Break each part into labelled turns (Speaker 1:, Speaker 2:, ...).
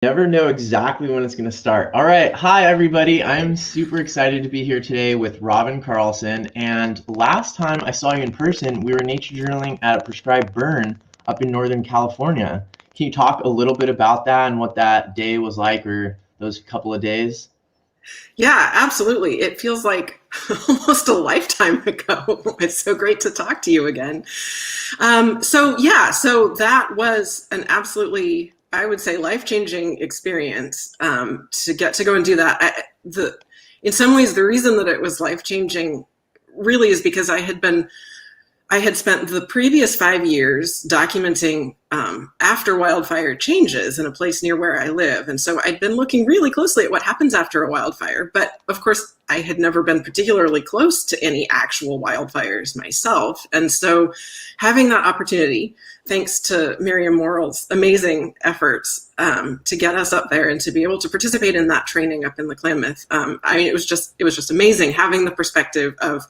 Speaker 1: Never know exactly when it's going to start. All right. Hi, everybody. I'm super excited to be here today with Robin Carlson. And last time I saw you in person, we were nature journaling at a prescribed burn up in Northern California. Can you talk a little bit about that and what that day was like, or those couple of days?
Speaker 2: Yeah, absolutely. It feels like almost a lifetime ago. It's so great to talk to you again. So that was an absolutely, I would say, life-changing experience to get to go and do that. In some ways, the reason that it was life-changing really is because I had spent the previous 5 years documenting after wildfire changes in a place near where I live. And so I'd been looking really closely at what happens after a wildfire. But of course, I had never been particularly close to any actual wildfires myself. And so having that opportunity, thanks to Miriam Morrill's amazing efforts to get us up there and to be able to participate in that training up in the Klamath, it was just amazing having the perspective of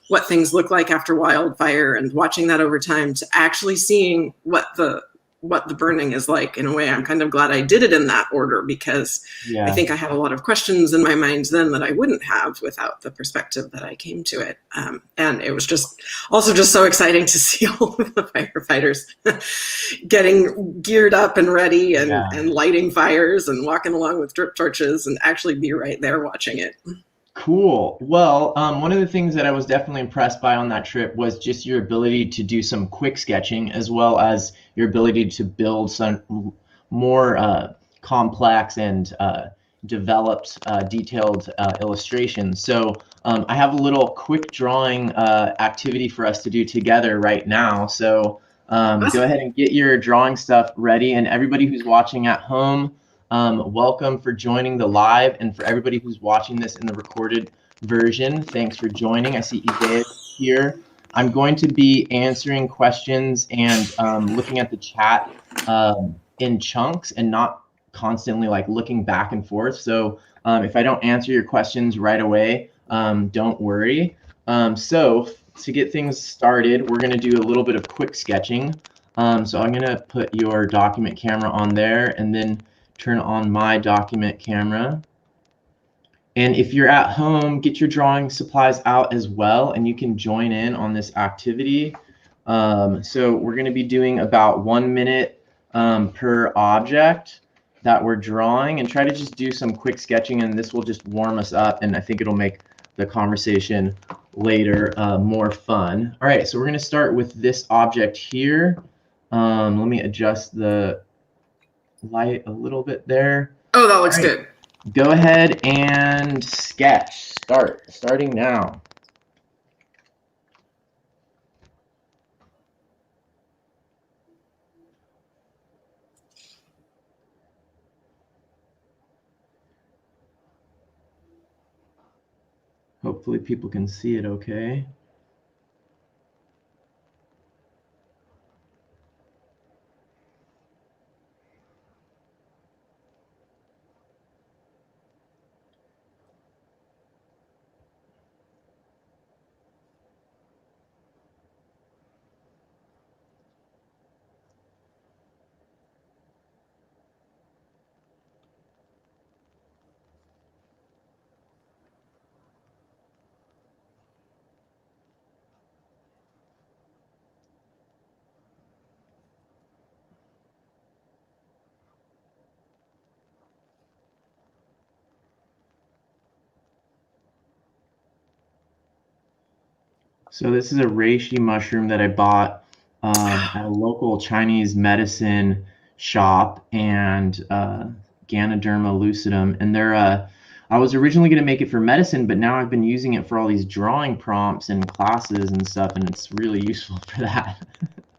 Speaker 2: what things look like after wildfire and watching that over time to actually seeing what the burning is like. In a way, I'm kind of glad I did it in that order, because I
Speaker 1: Yeah.
Speaker 2: think I had a lot of questions in my mind then that I wouldn't have without the perspective that I came to it. And it was just also just so exciting to see all of the firefighters getting geared up and ready
Speaker 1: Yeah.
Speaker 2: and lighting fires and walking along with drip torches and actually be right there watching it.
Speaker 1: Cool. Well, one of the things that I was definitely impressed by on that trip was just your ability to do some quick sketching, as well as your ability to build some more complex and developed, detailed illustrations. So I have a little quick drawing activity for us to do together right now. So go
Speaker 2: Awesome.
Speaker 1: ahead and get your drawing stuff ready, and everybody who's watching at home. Welcome for joining the live, and for everybody who's watching this in the recorded version, thanks for joining. I see Ide here. I'm going to be answering questions and looking at the chat in chunks and not constantly like looking back and forth. So if I don't answer your questions right away, don't worry. So to get things started, we're going to do a little bit of quick sketching. So I'm going to put your document camera on there, and then turn on my document camera. And if you're at home, get your drawing supplies out as well, and you can join in on this activity. So we're going to be doing about 1 minute per object that we're drawing, and try to just do some quick sketching, and this will just warm us up, and I think it'll make the conversation later more fun. All right, so we're going to start with this object here. Let me adjust the light a little bit there.
Speaker 2: Oh, that
Speaker 1: All
Speaker 2: looks
Speaker 1: right,
Speaker 2: good.
Speaker 1: go ahead and sketch. Starting now. Hopefully people can see it okay. So this is a reishi mushroom that I bought at a local Chinese medicine shop, and Ganoderma lucidum. And they're I was originally going to make it for medicine, but now I've been using it for all these drawing prompts and classes and stuff, and it's really useful for that.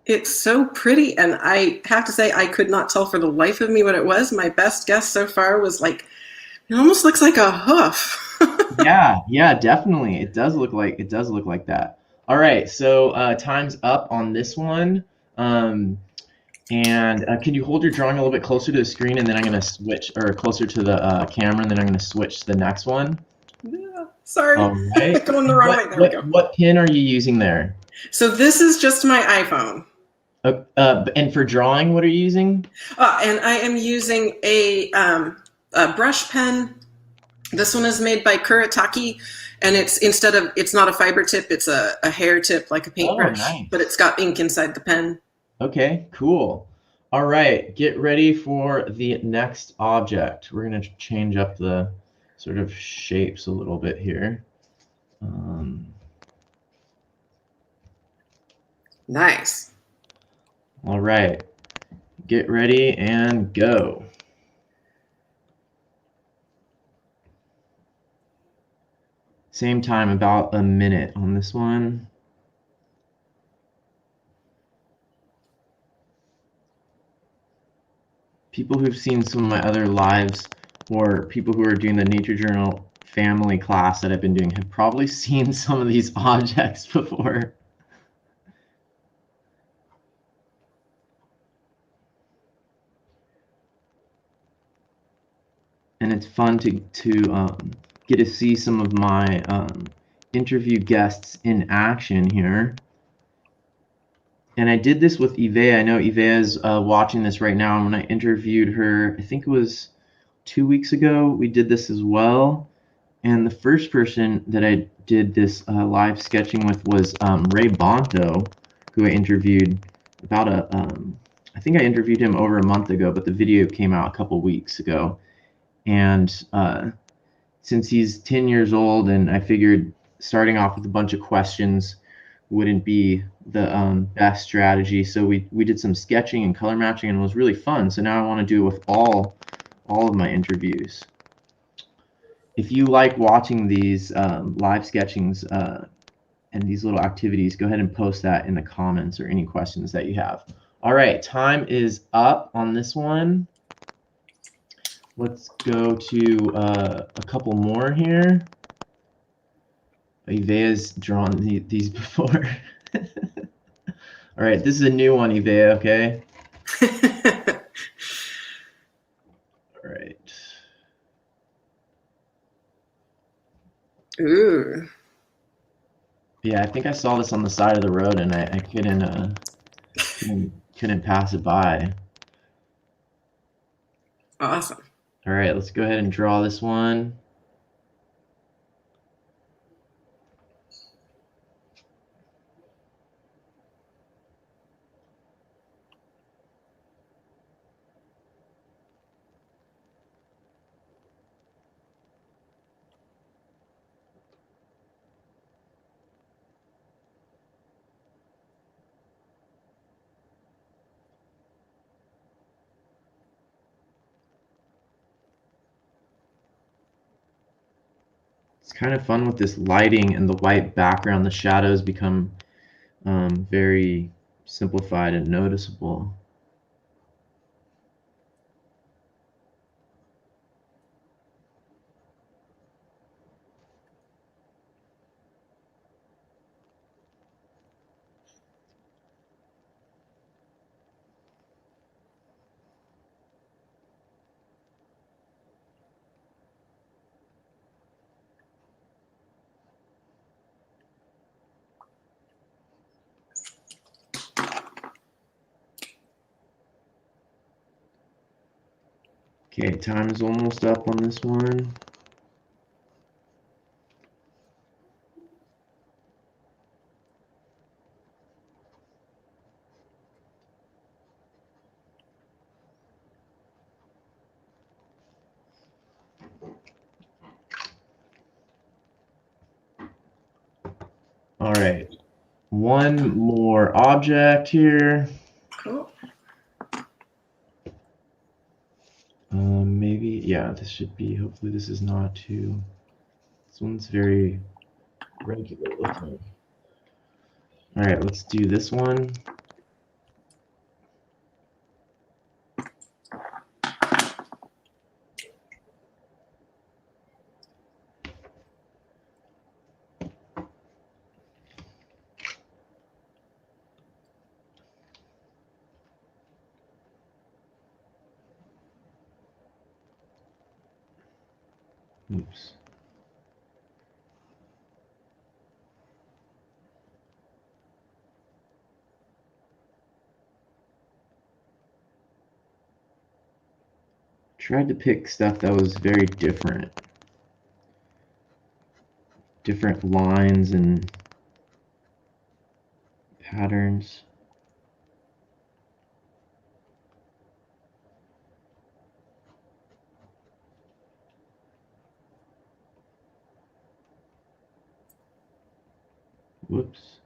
Speaker 2: It's so pretty, and I have to say, I could not tell for the life of me what it was. My best guess so far was like, it almost looks like a hoof.
Speaker 1: Yeah, yeah, definitely. It does look like that. All right, so time's up on this one. Um, and can you hold your drawing a little bit closer to the screen, and then I'm gonna switch, or closer to the camera, and then I'm gonna switch to the next one.
Speaker 2: Yeah, sorry,
Speaker 1: All right.
Speaker 2: going the
Speaker 1: And
Speaker 2: wrong
Speaker 1: what
Speaker 2: way. There we
Speaker 1: what
Speaker 2: go.
Speaker 1: what pin are you using there?
Speaker 2: So this is just my iPhone.
Speaker 1: And for drawing, what are you using?
Speaker 2: And I am using a brush pen. This one is made by Kuretake, and it's not a fiber tip, it's a hair tip like a paintbrush,
Speaker 1: Nice.
Speaker 2: but it's got ink inside the pen.
Speaker 1: Okay, cool. All right, get ready for the next object. We're going to change up the sort of shapes a little bit here.
Speaker 2: Nice.
Speaker 1: All right, get ready and go. Same time, about a minute on this one. People who've seen some of my other lives, or people who are doing the Nature Journal family class that I've been doing, have probably seen some of these objects before. And it's fun to get to see some of my interview guests in action here. And I did this with Ivea. I know Ivea is watching this right now. And when I interviewed her, I think it was 2 weeks ago, we did this as well. And the first person that I did this live sketching with was Ray Bonto, who I interviewed about I think I interviewed him over a month ago, but the video came out a couple weeks ago. And since he's 10 years old, and I figured starting off with a bunch of questions wouldn't be the best strategy, so we did some sketching and color matching, and it was really fun. So now I want to do it with all of my interviews. If you like watching these live sketchings and these little activities, go ahead and post that in the comments or any questions that you have. All right, time is up on this one. Let's go to a couple more here. Ivea's drawn these before. All right, this is a new one, Ivea, okay? All right.
Speaker 2: Ooh.
Speaker 1: Yeah, I think I saw this on the side of the road, and I couldn't pass it by.
Speaker 2: Awesome.
Speaker 1: All right, let's go ahead and draw this one. It's kind of fun with this lighting and the white background. The shadows become very simplified and noticeable. Okay, time is almost up on this one. All right, one more object here.
Speaker 2: Cool.
Speaker 1: Maybe, yeah, this should be, hopefully this is not too, this one's very regular looking. All right, let's do this one. Oops. tried to pick stuff that was very different lines and patterns. Whoops.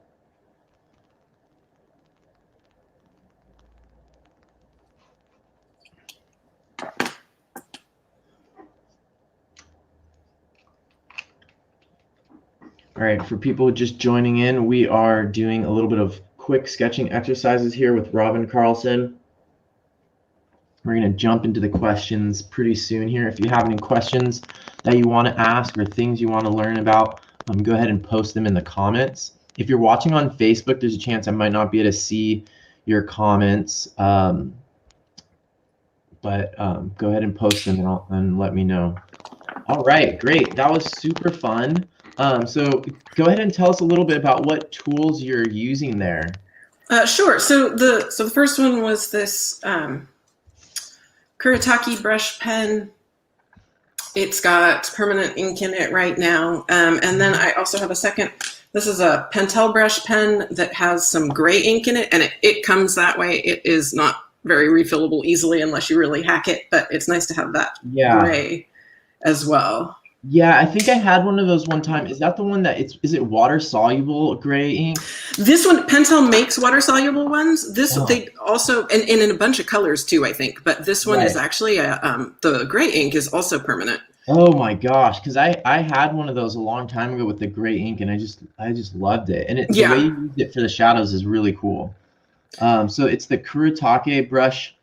Speaker 1: All right, for people just joining in, we are doing a little bit of quick sketching exercises here with Robin Carlson. We're going to jump into the questions pretty soon here. If you have any questions that you want to ask or things you want to learn about, go ahead and post them in the comments. If you're watching on Facebook, there's a chance I might not be able to see your comments, but go ahead and post them and let me know. All right, great. That was super fun. So go ahead and tell us a little bit about what tools you're using there.
Speaker 2: Sure. So the first one was this Kuretake brush pen. It's got permanent ink in it right now. And then I also have a second. This is a Pentel brush pen that has some gray ink in it, and it comes that way. It is not very refillable easily unless you really hack it, but it's nice to have that gray as well.
Speaker 1: Yeah, I think I had one of those one time. Is that the one that is it water soluble gray ink?
Speaker 2: This one, Pentel makes water soluble ones. They also, and in a bunch of colors too, I think. But this one is actually the gray ink is also permanent.
Speaker 1: Oh my gosh, because I had one of those a long time ago with the gray ink, and I just loved it. And the way you used it for the shadows is really cool. So it's the Kuretake brush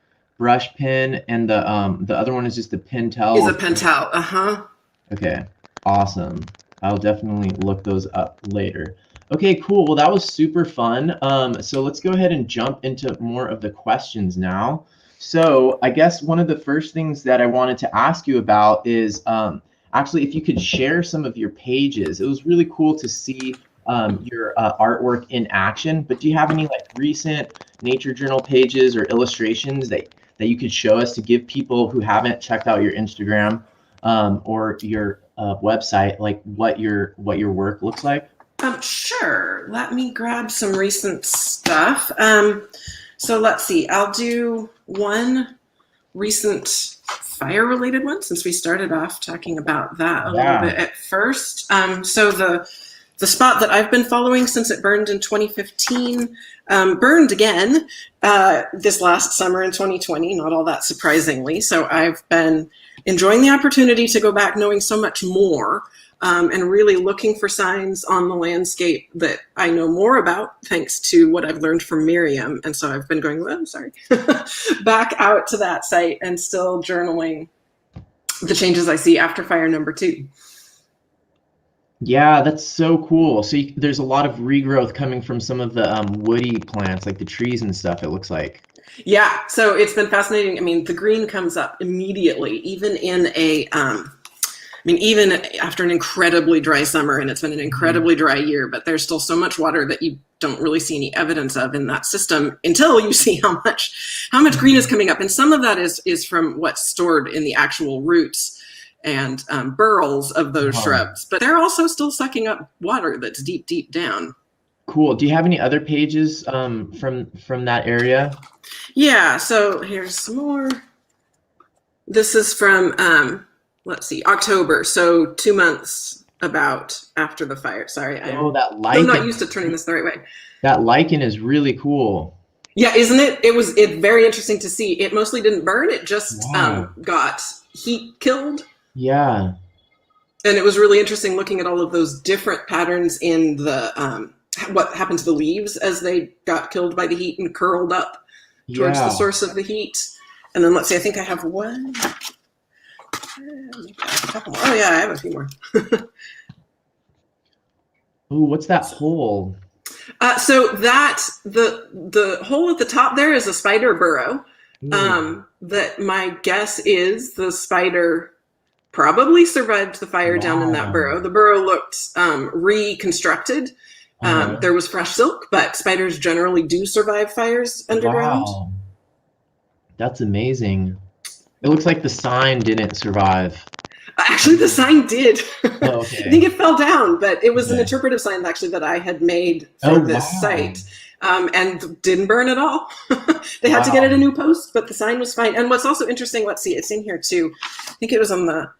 Speaker 1: pen, and the other one is just the Pentel.
Speaker 2: Is a Pentel,
Speaker 1: Okay, awesome. I'll definitely look those up later. Okay, cool. Well, that was super fun. So let's go ahead and jump into more of the questions now. So I guess one of the first things that I wanted to ask you about is actually if you could share some of your pages. It was really cool to see your artwork in action, but do you have any like recent nature journal pages or illustrations that you could show us to give people who haven't checked out your Instagram or your website, like what your work looks like?
Speaker 2: Sure. Let me grab some recent stuff. So let's see. I'll do one recent fire-related one since we started off talking about that a little bit at first. So the spot that I've been following since it burned in 2015 burned again this last summer in 2020, not all that surprisingly. So I've been enjoying the opportunity to go back knowing so much more and really looking for signs on the landscape that I know more about thanks to what I've learned from Miriam. And so I've been going, back out to that site and still journaling the changes I see after fire number 2.
Speaker 1: Yeah, that's so cool. So there's a lot of regrowth coming from some of the woody plants, like the trees and stuff, it looks like.
Speaker 2: Yeah, so it's been fascinating. I mean, the green comes up immediately, even in even after an incredibly dry summer, and it's been an incredibly dry year, but there's still so much water that you don't really see any evidence of in that system until you see how much green is coming up. And some of that is from what's stored in the actual roots and burls of those shrubs, but they're also still sucking up water that's deep, deep down.
Speaker 1: Cool. Do you have any other pages from that area?
Speaker 2: Yeah, so here's some more. This is from, let's see, October, so 2 months about after the fire. Sorry,
Speaker 1: that lichen.
Speaker 2: I'm not used to turning this the right way.
Speaker 1: That lichen is really cool.
Speaker 2: Yeah, isn't it? It's very interesting to see. It mostly didn't burn. It just got heat killed.
Speaker 1: Yeah.
Speaker 2: And it was really interesting looking at all of those different patterns in the what happened to the leaves as they got killed by the heat and curled up towards the source of the heat. And then let's see, I think I have one. A couple more. Oh yeah, I have a few more.
Speaker 1: Oh, what's that hole?
Speaker 2: So that the hole at the top there is a spider burrow. That my guess is the spider probably survived the fire down in that burrow. The burrow looked reconstructed. There was fresh silk, but spiders generally do survive fires underground.
Speaker 1: Wow. That's amazing. It looks like the sign didn't survive.
Speaker 2: Actually, the sign did.
Speaker 1: Oh, okay.
Speaker 2: I think it fell down, but it was an
Speaker 1: Okay.
Speaker 2: interpretive sign actually that I had made for
Speaker 1: Oh,
Speaker 2: this
Speaker 1: wow.
Speaker 2: site, and didn't burn at all. They had to get it a
Speaker 1: Wow.
Speaker 2: new post, but the sign was fine. And what's also interesting, let's see, it's in here too. I think it was on the,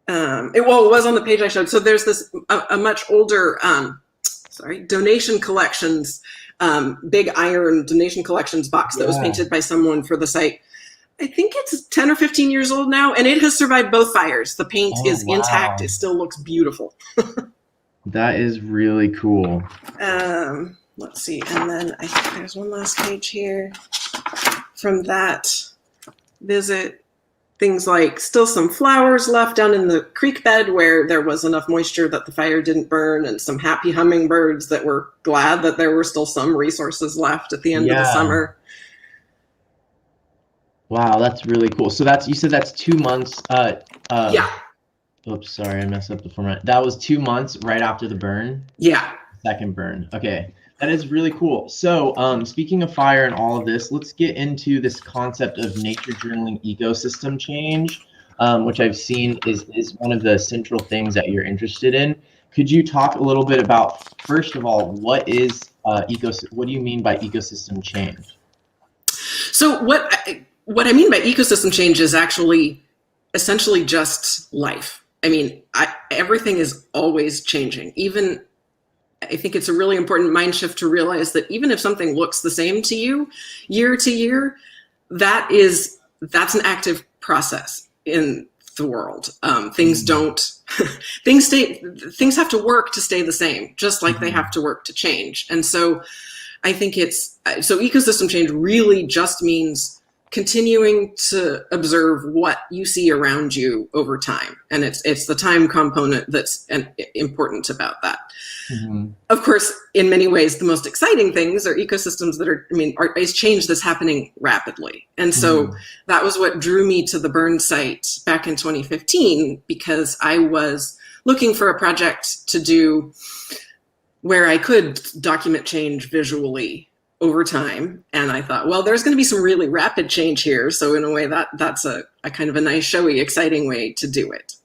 Speaker 2: it was on the page I showed. So there's this, a much older, donation collections, big iron donation collections box that was
Speaker 1: Yeah.
Speaker 2: painted by someone for the site. I think it's 10 or 15 years old now, and it has survived both fires. The paint
Speaker 1: Oh,
Speaker 2: is intact.
Speaker 1: wow.
Speaker 2: It still looks beautiful.
Speaker 1: That is really cool.
Speaker 2: Let's see. And then I think there's one last page here from that visit. Things like still some flowers left down in the creek bed where there was enough moisture that the fire didn't burn, and some happy hummingbirds that were glad that there were still some resources left at the end of the summer.
Speaker 1: Wow, that's really cool. So that's, you said that's 2 months.
Speaker 2: Yeah.
Speaker 1: Oops, sorry, I messed up the format. That was 2 months right after the burn.
Speaker 2: Yeah.
Speaker 1: Second burn. Okay, that is really cool. So speaking of fire and all of this, let's get into this concept of nature journaling ecosystem change, which I've seen is one of the central things that you're interested in. Could you talk a little bit about, first of all, what do you mean by ecosystem change?
Speaker 2: So what I mean by ecosystem change is actually essentially just life. I mean, everything is always changing. Even, I think it's a really important mind shift to realize that even if something looks the same to you year to year, that's an active process in the world. Things things have to work to stay the same, just like they have to work to change. And so I think so ecosystem change really just means continuing to observe what you see around you over time. And it's the time component that's important about that. Mm-hmm. Of course, in many ways, the most exciting things are ecosystems that is change that's happening rapidly. And so that was what drew me to the burn site back in 2015, because I was looking for a project to do where I could document change visually over time. And I thought, well, there's going to be some really rapid change here. So in a way that's a kind of a nice, showy, exciting way to do it.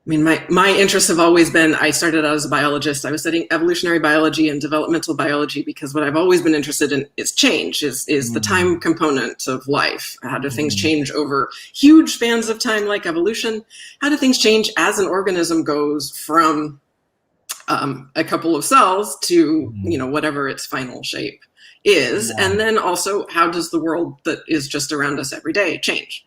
Speaker 2: My interests have always been, I started out as a biologist. I was studying evolutionary biology and developmental biology because what I've always been interested in is change, is the time component of life. How do things change over huge spans of time like evolution? How do things change as an organism goes from a couple of cells to whatever its final shape is, and then also how does the world that is just around us every day change?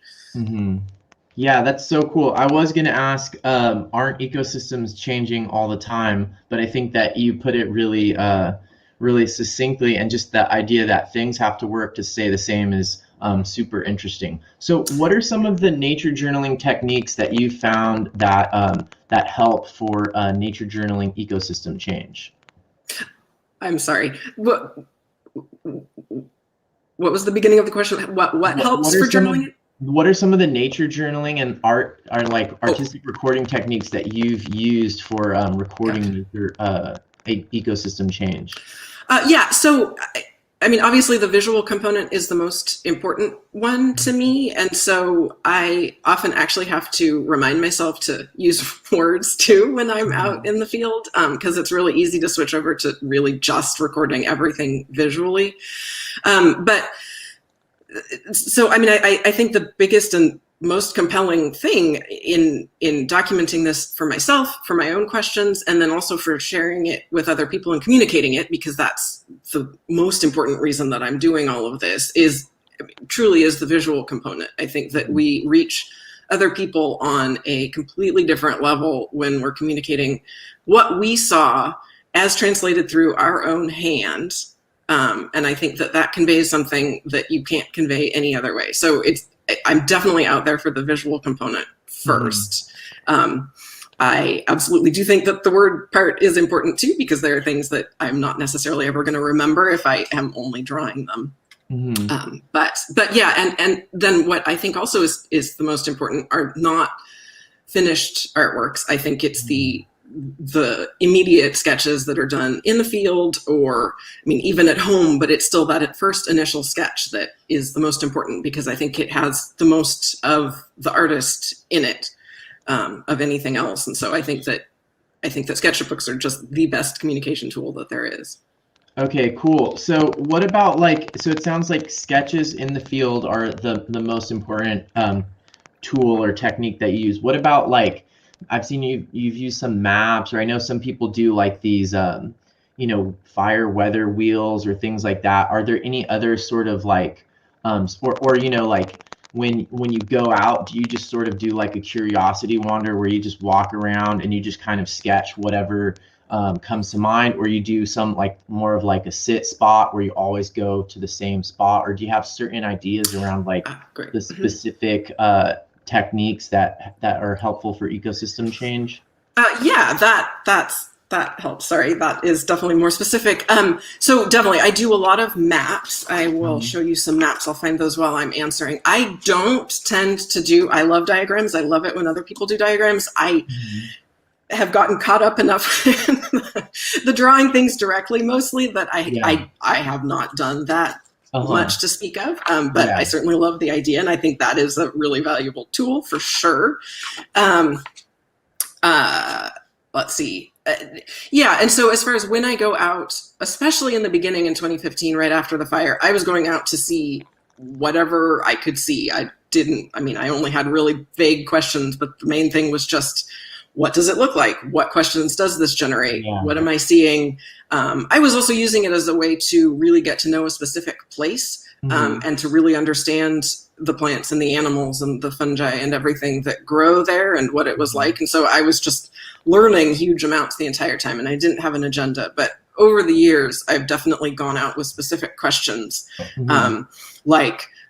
Speaker 1: Yeah, that's so cool. I was going to ask, aren't ecosystems changing all the time? But I think that you put it really really succinctly, and just that idea that things have to work to stay the same is super interesting. So what are some of the nature journaling techniques that you found that help for nature journaling ecosystem change?
Speaker 2: I'm sorry. What was the beginning of the question? What helps for journaling?
Speaker 1: What are some of the nature journaling and artistic recording techniques that you've used for recording ecosystem change?
Speaker 2: So obviously the visual component is the most important one to me. And so I often actually have to remind myself to use words too when I'm out in the field, because it's really easy to switch over to really just recording everything visually. I think the biggest and most compelling thing in documenting this for myself, for my own questions, and then also for sharing it with other people and communicating it, because that's the most important reason that I'm doing all of this, truly is the visual component. I think that we reach other people on a completely different level when we're communicating what we saw as translated through our own hands. And I think that conveys something that you can't convey any other way. So I'm definitely out there for the visual component first. I absolutely do think that the word part is important too, because there are things that I'm not necessarily ever going to remember if I am only drawing them. But yeah, and then what I think also is the most important are not finished artworks. I think it's the the immediate sketches that are done in the field, or I mean, even at home, but it's still that at first initial sketch that is the most important, because I think it has the most of the artist in it, of anything else. And so I think that sketchbooks are just the best communication tool that there is.
Speaker 1: Okay, cool. So what about so it sounds like sketches in the field are the most important tool or technique that you use. What about I've seen you've used some maps, or I know some people do these fire weather wheels or things like that. Are there any other sort of when you go out, do you just sort of do a curiosity wander where you just walk around and you just kind of sketch whatever comes to mind, or you do some more of a sit spot where you always go to the same spot, or do you have certain ideas around the specific techniques that are helpful for ecosystem change?
Speaker 2: Yeah, that helps. Sorry, that is definitely more specific. So definitely, I do a lot of maps. I will show you some maps. I'll find those while I'm answering. I don't tend to do, I love diagrams. I love it when other people do diagrams. I have gotten caught up enough in the drawing things directly mostly that I have not done that much to speak of, but I certainly love the idea, and I think that is a really valuable tool for sure. Let's see. And so as far as when I go out, especially in the beginning in 2015, right after the fire, I was going out to see whatever I could see. I only had really vague questions, but the main thing was just, what does it look like? What questions does this generate? Yeah. What am I seeing? I was also using it as a way to really get to know a specific place, and to really understand the plants and the animals and the fungi and everything that grow there and what it was like. And so I was just learning huge amounts the entire time, and I didn't have an agenda. But over the years, I've definitely gone out with specific questions,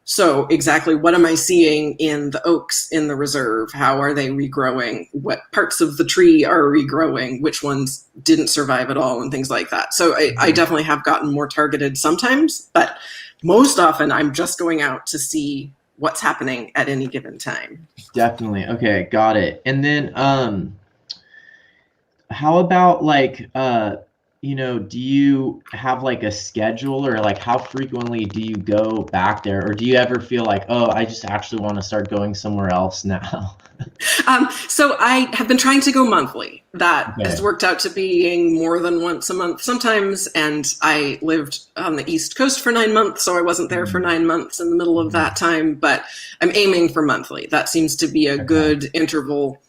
Speaker 2: so exactly what am I seeing in the oaks in the reserve? How are they regrowing? What parts of the tree are regrowing? Which ones didn't survive at all, and things like that. So I definitely have gotten more targeted sometimes, but most often I'm just going out to see what's happening at any given time.
Speaker 1: Definitely. Okay, got it. And then how about do you have a schedule, or how frequently do you go back there, or do you ever feel oh, I just actually want to start going somewhere else now?
Speaker 2: So I have been trying to go monthly. That has worked out to being more than once a month sometimes. And I lived on the East Coast for 9 months, so I wasn't there for 9 months in the middle of that time, but I'm aiming for monthly. That seems to be a good interval,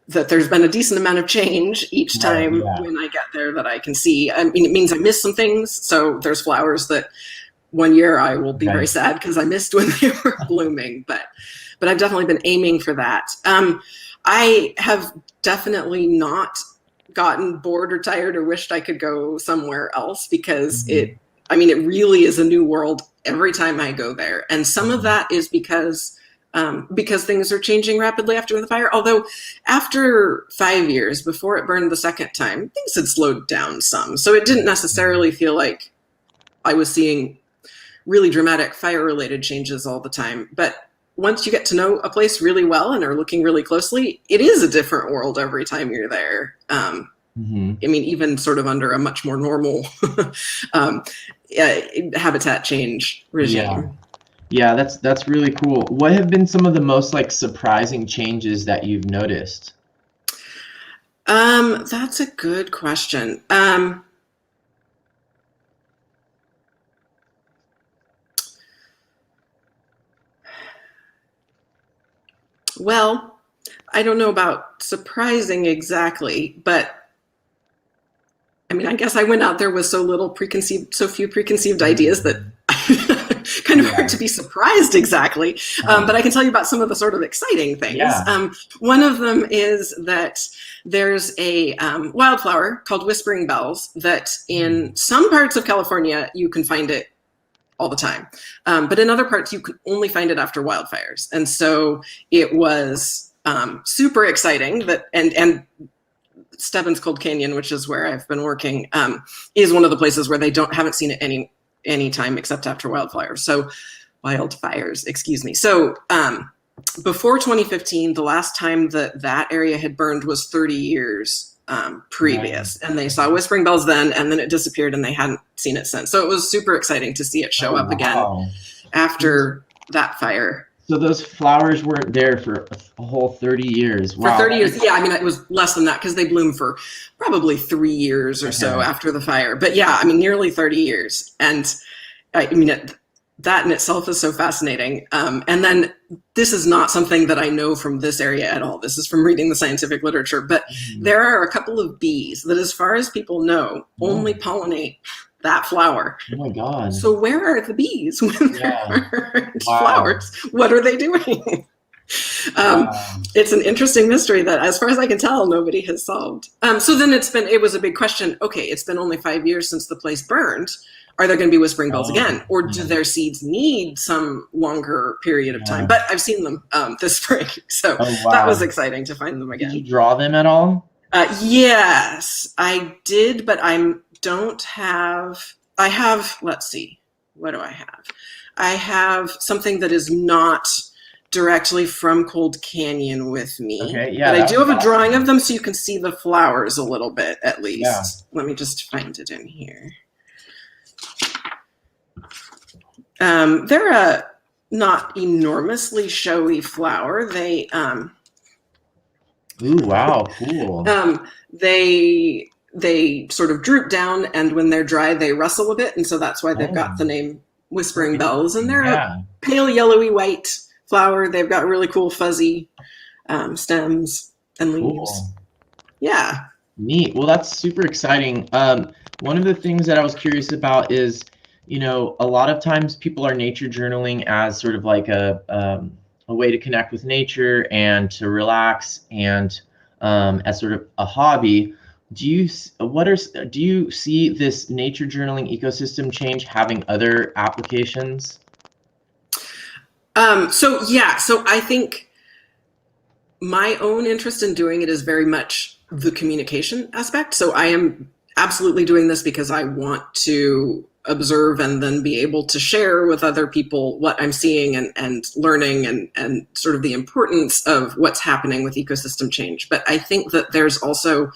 Speaker 2: that there's been a decent amount of change each time when I get there that I can see. I mean, it means I miss some things. So there's flowers that one year I will be very sad because I missed when they were blooming, but I've definitely been aiming for that. I have definitely not gotten bored or tired or wished I could go somewhere else, because it really is a new world every time I go there. And some of that is because things are changing rapidly after the fire. Although after 5 years, before it burned the second time, things had slowed down some. So it didn't necessarily feel like I was seeing really dramatic fire-related changes all the time. But once you get to know a place really well and are looking really closely, it is a different world every time you're there. Even sort of under a much more normal habitat change regime.
Speaker 1: Yeah, that's really cool. What have been some of the most surprising changes that you've noticed?
Speaker 2: That's a good question. Well, I don't know about surprising exactly, but I guess I went out there with so few preconceived ideas that kind of hard to be surprised exactly. But I can tell you about some of the sort of exciting things. One of them is that there's a wildflower called whispering bells that in some parts of California, you can find it all the time. But in other parts, you can only find it after wildfires. And so it was super exciting that, and Stebbins Cold Canyon, which is where I've been working, is one of the places where they haven't seen it any time except after wildfires. So excuse me. So before 2015, the last time that area had burned was 30 years previous, and they saw whispering bells then, and then it disappeared, and they hadn't seen it since. So it was super exciting to see it show up again after that fire.
Speaker 1: So those flowers weren't there for a whole 30 years. Wow.
Speaker 2: For 30 years, yeah. I mean, it was less than that because they bloom for probably 3 years or so after the fire. But yeah, I mean, nearly 30 years. And I mean, that in itself is so fascinating. And then this is not something that I know from this area at all. This is from reading the scientific literature. But there are a couple of bees that, as far as people know, only pollinate that flower.
Speaker 1: Oh my God.
Speaker 2: So where are the bees when there aren't flowers? What are they doing? It's an interesting mystery that, as far as I can tell, nobody has solved. So then it was a big question. Okay, it's been only 5 years since the place burned. Are there going to be whispering bells again? Or do their seeds need some longer period of time? But I've seen them this spring. So that was exciting to find them again.
Speaker 1: Did you draw them at all?
Speaker 2: Yes, I did, but I have, let's see, what do I have? I have something that is not directly from Cold Canyon with me.
Speaker 1: Okay, yeah.
Speaker 2: But I do have a drawing of them so you can see the flowers a little bit, at least.
Speaker 1: Yeah.
Speaker 2: Let me just find it in here. They're a not enormously showy flower. They,
Speaker 1: ooh, wow, cool.
Speaker 2: They sort of droop down, and when they're dry, they rustle a bit, and so that's why they've got the name Whispering Bells. And they're a pale yellowy white flower. They've got really cool fuzzy stems and leaves.
Speaker 1: Cool.
Speaker 2: Yeah.
Speaker 1: Neat. Well, that's super exciting. One of the things that I was curious about is, you know, a lot of times people are nature journaling as sort of like a way to connect with nature and to relax, and as sort of a hobby. Do you see this nature journaling ecosystem change having other applications?
Speaker 2: So I think my own interest in doing it is very much the communication aspect. So I am absolutely doing this because I want to observe and then be able to share with other people what I'm seeing and learning and sort of the importance of what's happening with ecosystem change. But I think that there's also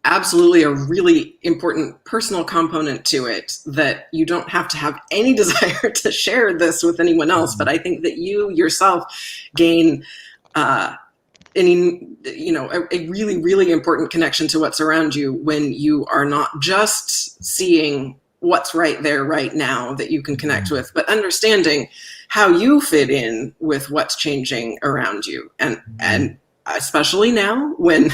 Speaker 2: absolutely a really important personal component to it, that you don't have to have any desire to share this with anyone else. But I think that you yourself gain a really, really important connection to what's around you when you are not just seeing what's right there right now that you can connect with, but understanding how you fit in with what's changing around you. And especially now when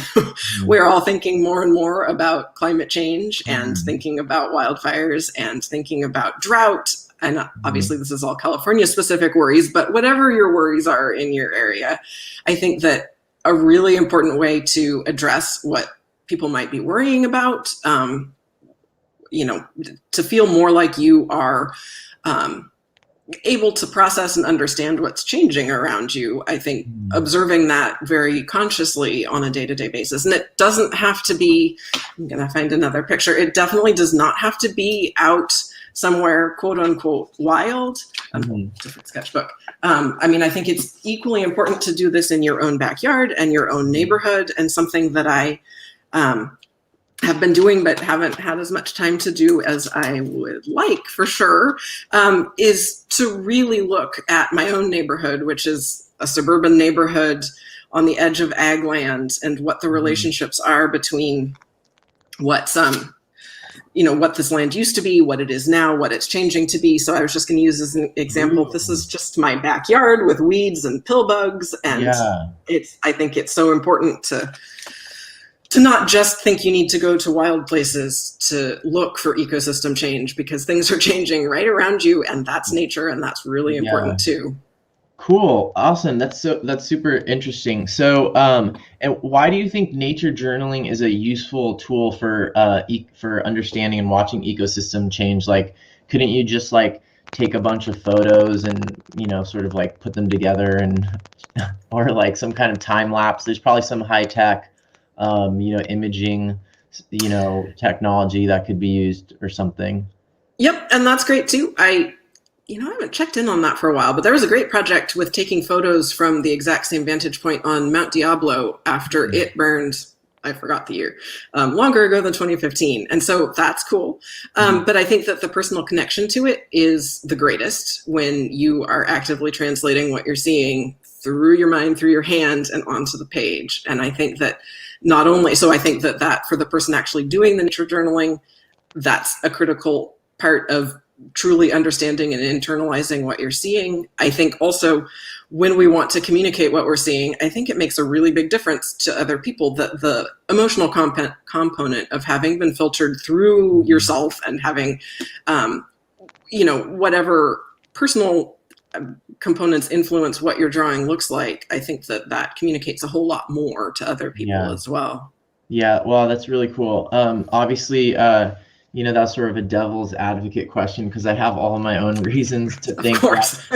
Speaker 2: we're all thinking more and more about climate change and thinking about wildfires and thinking about drought. And obviously this is all California specific worries, but whatever your worries are in your area, I think that a really important way to address what people might be worrying about, to feel more like you are able to process and understand what's changing around you. I think observing that very consciously on a day-to-day basis. And it doesn't have to be, I'm going to find another picture. It definitely does not have to be out somewhere, quote unquote, wild. Different sketchbook. I think it's equally important to do this in your own backyard and your own neighborhood. And something that I have been doing but haven't had as much time to do as I would like, for sure, is to really look at my own neighborhood, which is a suburban neighborhood on the edge of ag land, and what the relationships are between what's what this land used to be, what it is now, what it's changing to be. So I was just going to use as an example, this is just my backyard with weeds and pill bugs. And I think it's so important to not just think you need to go to wild places to look for ecosystem change, because things are changing right around you, and that's nature, and that's really important too.
Speaker 1: Cool. Awesome. That's super interesting. So, and why do you think nature journaling is a useful tool for understanding and watching ecosystem change? Like, couldn't you just like take a bunch of photos and, sort of like put them together and, or like some kind of time lapse? There's probably some high tech, imaging, technology that could be used or something.
Speaker 2: Yep. And that's great too. I haven't checked in on that for a while, but there was a great project with taking photos from the exact same vantage point on Mount Diablo after it burned. I forgot the year, longer ago than 2015. And so that's cool. But I think that the personal connection to it is the greatest when you are actively translating what you're seeing through your mind, through your hand, and onto the page. And I think that I think that for the person actually doing the nature journaling, that's a critical part of truly understanding and internalizing what you're seeing. I think also when we want to communicate what we're seeing, I think it makes a really big difference to other people that the emotional component of having been filtered through yourself and having, whatever personal components influence what your drawing looks like. I think that communicates a whole lot more to other people as well.
Speaker 1: Yeah, well, that's really cool. Obviously, that's sort of a devil's advocate question because I have all of my own reasons to think that's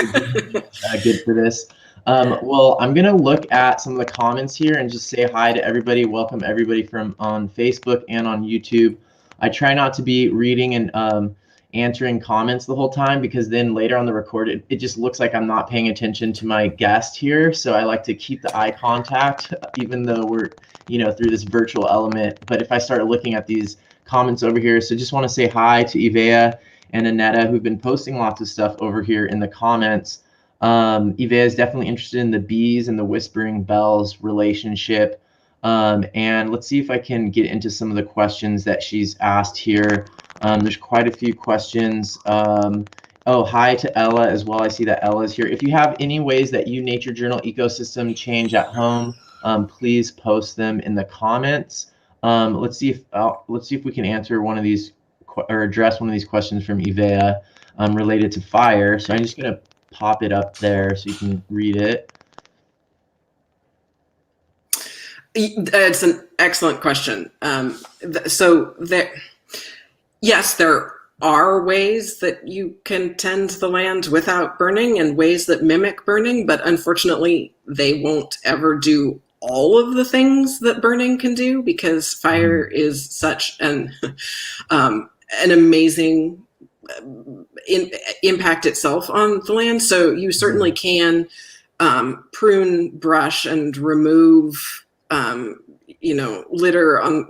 Speaker 1: good for this. Well, I'm going to look at some of the comments here and just say hi to everybody. Welcome everybody from on Facebook and on YouTube. I try not to be reading and answering comments the whole time because then later on the record, it just looks like I'm not paying attention to my guest here. So I like to keep the eye contact, even though we're, through this virtual element. But if I start looking at these comments over here, so just want to say hi to Ivea and Annetta, who've been posting lots of stuff over here in the comments. Ivea is definitely interested in the bees and the whispering bells relationship. And let's see if I can get into some of the questions that she's asked here. There's quite a few questions. Oh, hi to Ella as well. I see that Ella is here. If you have any ways that you nature journal ecosystem change at home, please post them in the comments. Let's see if we can answer one of these or address one of these questions from Ivea related to fire. So I'm just going to pop it up there so you can read it.
Speaker 2: It's an excellent question. Yes, there are ways that you can tend the land without burning and ways that mimic burning, but unfortunately, they won't ever do all of the things that burning can do because fire is such an amazing impact itself on the land. So you certainly can prune, brush, and remove litter on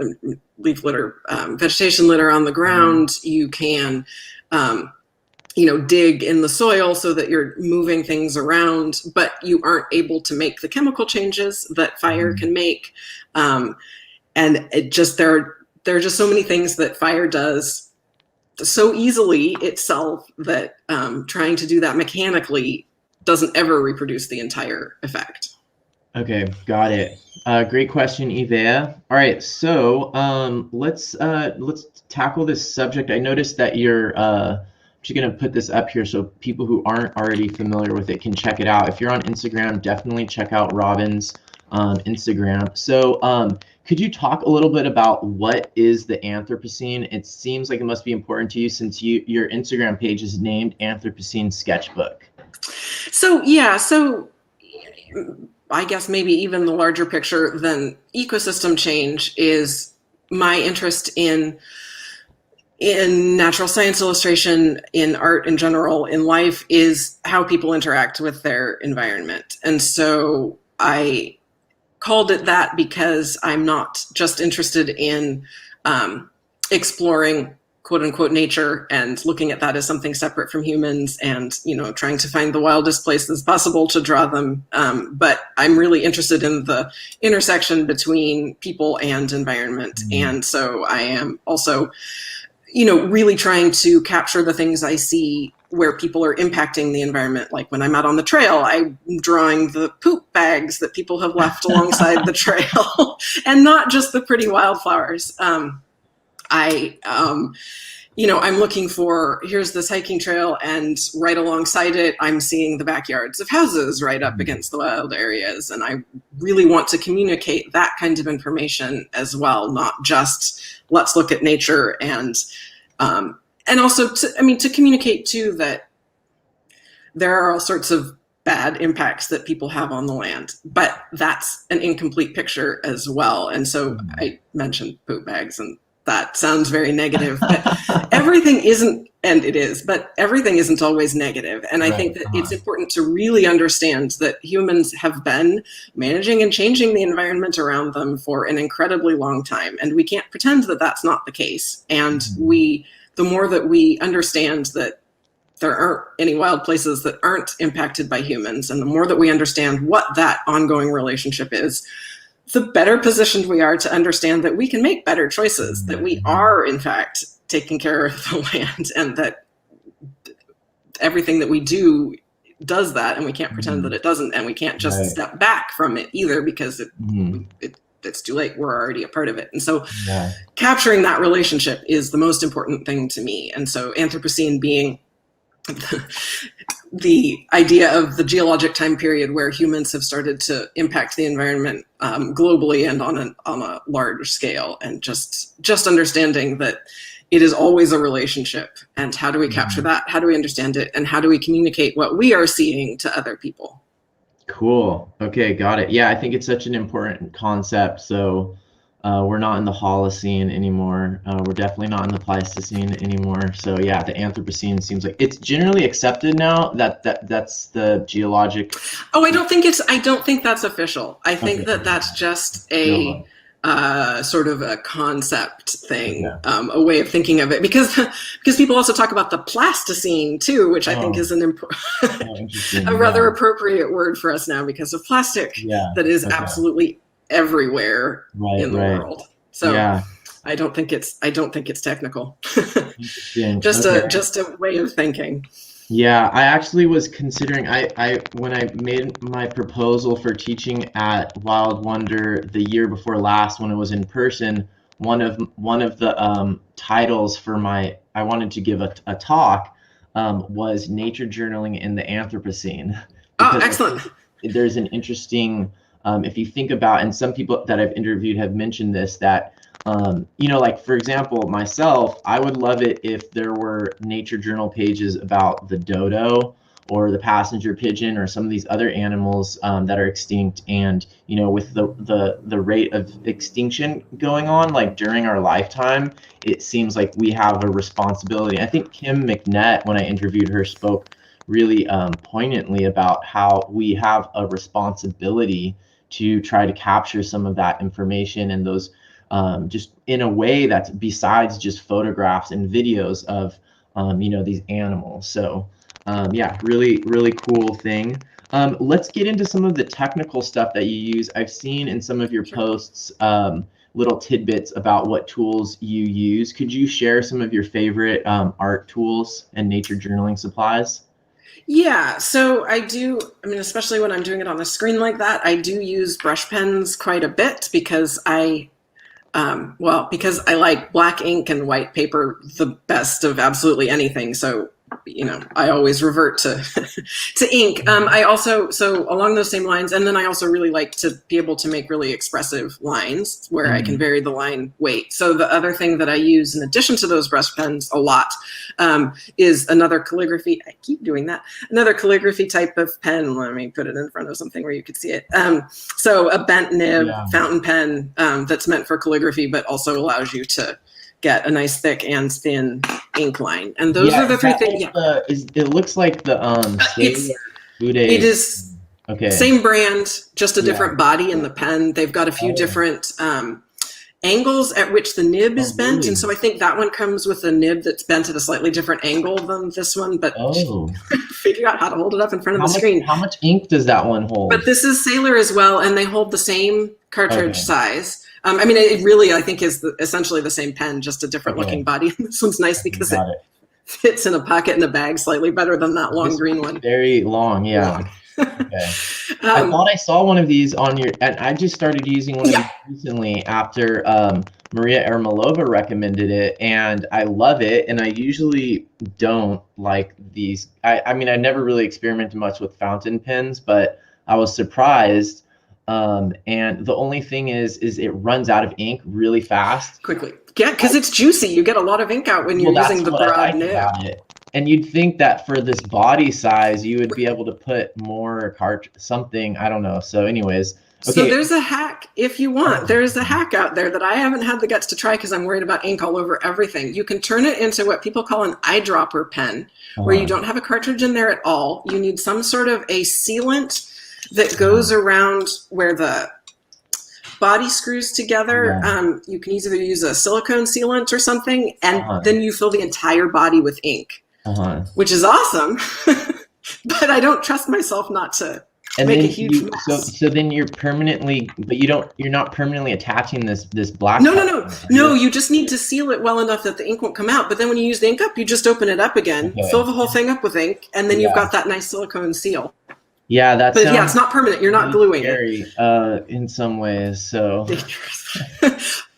Speaker 2: leaf litter, vegetation litter on the ground. You can, dig in the soil so that you're moving things around, but you aren't able to make the chemical changes that fire can make. And it just, there are just so many things that fire does so easily itself that trying to do that mechanically doesn't ever reproduce the entire effect.
Speaker 1: Okay, got it. Great question, Ivea. All right, so let's tackle this subject. I noticed that you're I'm just gonna put this up here so people who aren't already familiar with it can check it out. If you're on Instagram, definitely check out Robin's Instagram. So could you talk a little bit about what is the Anthropocene? It seems like it must be important to you since your Instagram page is named Anthropocene Sketchbook.
Speaker 2: So I guess maybe even the larger picture than ecosystem change is my interest in natural science illustration, in art in general, in life, is how people interact with their environment. And so I called it that because I'm not just interested in exploring quote unquote nature and looking at that as something separate from humans and, trying to find the wildest places possible to draw them. But I'm really interested in the intersection between people and environment. And so I am also, really trying to capture the things I see where people are impacting the environment. Like when I'm out on the trail, I'm drawing the poop bags that people have left alongside the trail and not just the pretty wildflowers. I'm looking for, here's this hiking trail, and right alongside it, I'm seeing the backyards of houses right up against the wild areas. And I really want to communicate that kind of information as well, not just let's look at nature and also to communicate too that there are all sorts of bad impacts that people have on the land, but that's an incomplete picture as well. And so I mentioned poop bags, and that sounds very negative, but everything isn't and it is, but everything isn't always negative. And I think that it's important to really understand that humans have been managing and changing the environment around them for an incredibly long time. And we can't pretend that that's not the case. And the more that we understand that there aren't any wild places that aren't impacted by humans, and the more that we understand what that ongoing relationship is, the better positioned we are to understand that we can make better choices, that we are, in fact, taking care of the land, and that everything that we do does that, and we can't pretend that it doesn't, and we can't just step back from it either, because it's too late. We're already a part of it. And so capturing that relationship is the most important thing to me. And so Anthropocene being the idea of the geologic time period where humans have started to impact the environment globally and on a large scale, and just understanding that it is always a relationship. And how do we capture that? How do we understand it? And how do we communicate what we are seeing to other people?
Speaker 1: Cool. Okay, got it. Yeah, I think it's such an important concept. So we're not in the Holocene anymore. We're definitely not in the Pleistocene anymore. So yeah, the Anthropocene seems like it's generally accepted now that that's the geologic.
Speaker 2: Oh, I don't think that's official. I think that's just a sort of a concept thing, a way of thinking of it, because people also talk about the Plasticine too, which I think is a rather appropriate word for us now because of plastic that is absolutely everywhere in the world. So I don't think it's technical. just a way of thinking.
Speaker 1: Yeah, I actually was considering, when I made my proposal for teaching at Wild Wonder the year before last when it was in person, one of the titles for I wanted to give a talk was Nature Journaling in the Anthropocene.
Speaker 2: Oh, excellent.
Speaker 1: There's an interesting, if you think about, and some people that I've interviewed have mentioned this, that like for example, myself, I would love it if there were nature journal pages about the dodo or the passenger pigeon or some of these other animals that are extinct. And with the rate of extinction going on, like during our lifetime, it seems like we have a responsibility. I think Kim McNett, when I interviewed her, spoke really poignantly about how we have a responsibility to try to capture some of that information and those just in a way that's besides just photographs and videos of these animals. So yeah, really cool thing. Let's get into some of the technical stuff that you use. I've seen in some of your posts little tidbits about what tools you use. Could you share some of your favorite art tools and nature journaling supplies?
Speaker 2: Yeah, so I do, especially when I'm doing it on a screen like that, I do use brush pens quite a bit because because I like black ink and white paper the best of absolutely anything. So, I always revert to to ink. I also, so along those same lines, and then I also really like to be able to make really expressive lines where I can vary the line weight. So the other thing that I use in addition to those brush pens a lot is another calligraphy. I keep doing that. Another calligraphy type of pen. Let me put it in front of something where you could see it. So a bent nib fountain pen that's meant for calligraphy, but also allows you to get a nice thick and thin ink line. And those are the three things.
Speaker 1: It looks like the
Speaker 2: it is same brand, just a different body in the pen. They've got a few different angles at which the nib is bent. Really? And so I think that one comes with a nib that's bent at a slightly different angle than this one, but figure out how to hold it up in front of the screen.
Speaker 1: How much ink does that one hold?
Speaker 2: But this is Sailor as well, and they hold the same cartridge size. It really, I think, is essentially the same pen, just a different looking body. This one's nice because it fits in a pocket in a bag slightly better than that long green one.
Speaker 1: Very long, yeah. Okay. I thought I saw one of these on your, and I just started using one of these recently after Maria Ermolova recommended it, and I love it. And I usually don't like these. I never really experimented much with fountain pens, but I was surprised. And the only thing is it runs out of ink really fast.
Speaker 2: Quickly. Yeah, because it's juicy. You get a lot of ink out when you're using the broad nib.
Speaker 1: And you'd think that for this body size, you would be able to put more something, I don't know. So anyways, okay.
Speaker 2: So there's a hack if you want. There's a hack out there that I haven't had the guts to try because I'm worried about ink all over everything. You can turn it into what people call an eyedropper pen, where you don't have a cartridge in there at all. You need some sort of a sealant that goes around where the body screws together. You can either use a silicone sealant or something, and then you fill the entire body with ink, which is awesome. But I don't trust myself not to make a huge mess.
Speaker 1: So then you're permanently, but you're not permanently attaching this black.
Speaker 2: No. You just need to seal it well enough that the ink won't come out. But then when you use the ink up, you just open it up again, fill the whole thing up with ink, and then you've got that nice silicone seal.
Speaker 1: Yeah, but
Speaker 2: it's not permanent. You're not gluing
Speaker 1: scary, in some ways. So